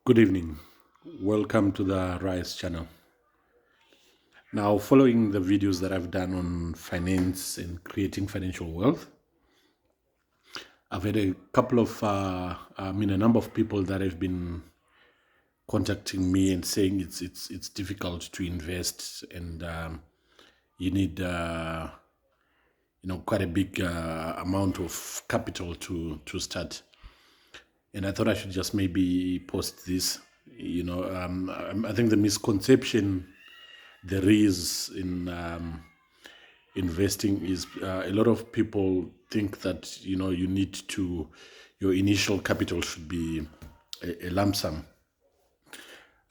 Good evening. Welcome to the Rise channel. Now, following the videos that I've done on finance and creating financial wealth, I've had a couple of, a number of people that have been contacting me and saying it's difficult to invest and you need quite a big amount of capital to start. And I thought I should just maybe post this. I think the misconception there is in investing is a lot of people think that you need to your initial capital should be a lump sum.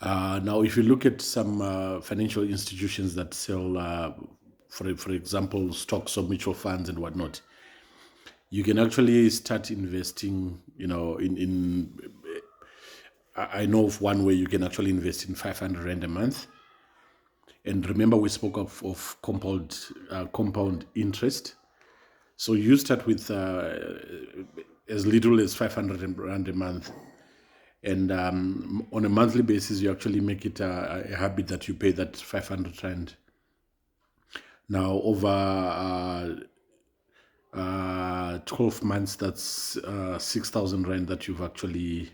Now, if you look at some financial institutions that sell, for example, stocks or mutual funds and whatnot, you can actually start investing. I know of one way you can actually invest in 500 rand a month. And remember, we spoke of compound interest. So you start with as little as 500 rand a month. And on a monthly basis, you actually make it a habit that you pay that 500 rand. Now, over 12 months, that's 6,000 rand that you've actually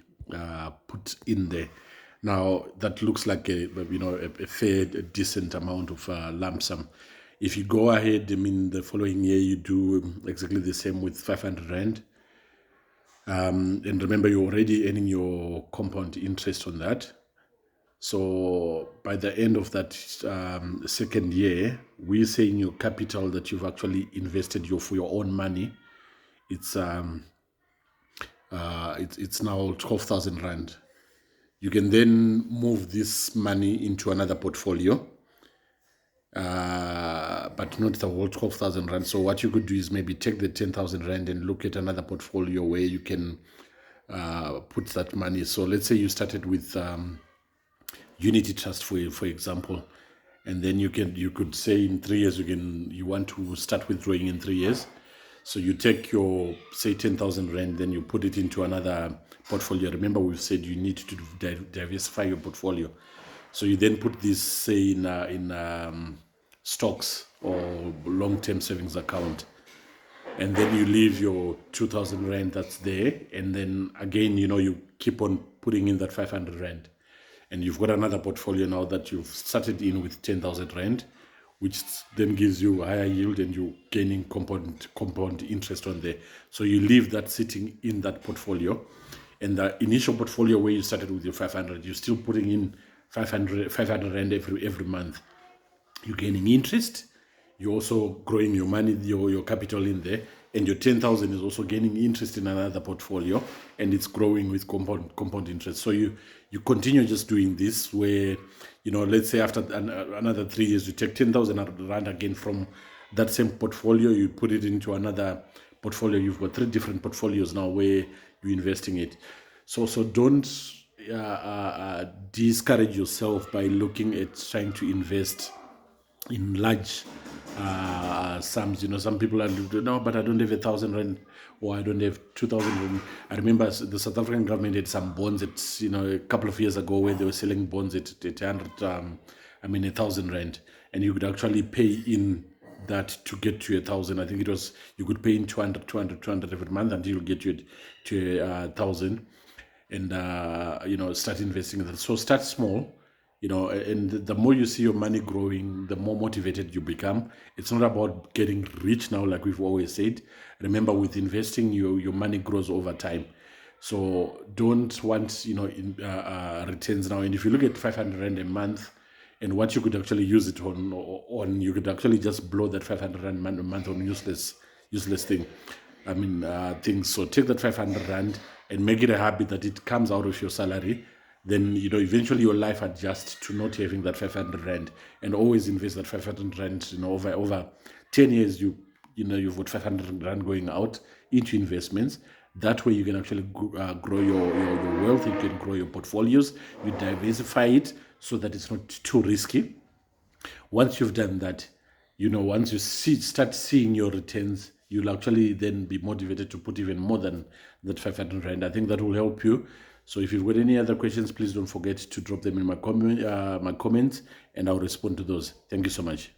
put in there. Now, that looks like a fair, a decent amount of lump sum. If you go ahead, the following year, you do exactly the same with 500 rand. And remember, you're already earning your compound interest on that. So by the end of that second year, we're saying your capital that you've actually invested for your own money, it's now 12,000 rand. You can then move this money into another portfolio, but not the whole 12,000 rand. So what you could do is maybe take the 10,000 rand and look at another portfolio where you can put that money. So let's say you started with Unity Trust, for example, and then you could say in 3 years you want to start withdrawing in 3 years. So you take your, say, 10,000 rand, then you put it into another portfolio. Remember, we've said you need to diversify your portfolio. So you then put this, say, in stocks or long-term savings account, and then you leave your 2,000 rand that's there, and then again, you keep on putting in that 500 rand. And you've got another portfolio now that you've started in with 10,000 rand, which then gives you higher yield and you're gaining compound interest on there. So you leave that sitting in that portfolio. And the initial portfolio where you started with your 500, you're still putting in 500 rand every month. You're gaining interest. You're also growing your money, your capital in there, and your 10,000 is also gaining interest in another portfolio, and it's growing with compound interest. So you continue just doing this where, let's say after another 3 years, you take 10,000 rand again from that same portfolio, you put it into another portfolio. You've got 3 different portfolios now where you're investing it. So don't discourage yourself by looking at trying to invest in large sums. Some people are, no, but I don't have 1,000 rand, or I don't have 2,000 rand. I remember the South African government had some bonds at, a couple of years ago where they were selling bonds at 1,000 rand, and you could actually pay in that to get to 1,000. I think it was, you could pay in 200 every month until you get to 1,000, and start investing in that. So start small. And the more you see your money growing, the more motivated you become. It's not about getting rich now, like we've always said. Remember, with investing, your money grows over time. So don't want, returns now. And if you look at 500 rand a month and what you could actually use it on, you could actually just blow that 500 rand a month on useless things. So take that 500 rand and make it a habit that it comes out of your salary. Then eventually your life adjusts to not having that 500 rand, and always invest that 500 rand. Over 10 years, you've got 500 rand going out into investments. That way you can actually grow your wealth. You can grow your portfolios. You diversify it so that it's not too risky. Once you've done that, once you start seeing your returns, you'll actually then be motivated to put even more than that 500 rand. I think that will help you So if you've got any other questions, please don't forget to drop them in my comments, and I'll respond to those. Thank you so much.